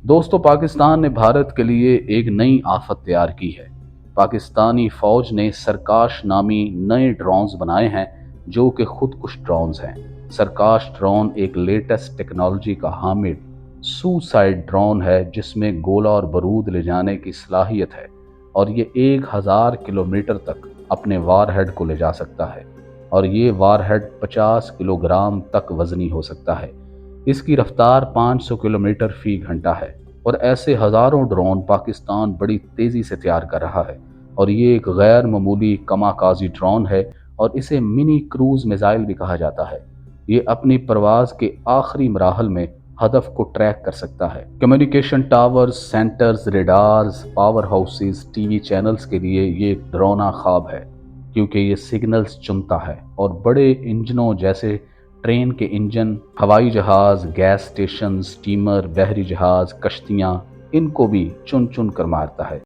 दोस्तों, पाकिस्तान ने भारत के लिए एक नई आफत तैयार की है। पाकिस्तानी फौज ने सरकाश नामी नए ड्रोन्स बनाए हैं जो कि खुदकुश ड्रोन्स हैं। सरकाश ड्रोन एक लेटेस्ट टेक्नोलॉजी का हामिल सुसाइड ड्रोन है जिसमें गोला और बारूद ले जाने की सलाहियत है और ये 1000 किलोमीटर तक अपने वारहेड को ले जा सकता है और ये वारहेड 50 किलोग्राम तक वजनी हो सकता है। इसकी रफ्तार 500 किलोमीटर फी घंटा है और ऐसे हज़ारों ड्रोन पाकिस्तान बड़ी तेज़ी से तैयार कर रहा है और ये एक गैर मामूली कमाकाजी ड्रोन है और इसे मिनी क्रूज़ मिसाइल भी कहा जाता है। ये अपनी परवाज़ के आखिरी मराहल में हदफ को ट्रैक कर सकता है। Communication towers, centres, radars, power houses, TV channels के लिए ये एक डरावना ख्वाब है क्योंकि ये सिग्नल्स चुनता है और बड़े इंजनों जैसे ट्रेन के इंजन, हवाई जहाज, गैस स्टेशन, स्टीमर, बहरी जहाज, कश्तियाँ, इनको भी चुन चुन कर मारता है।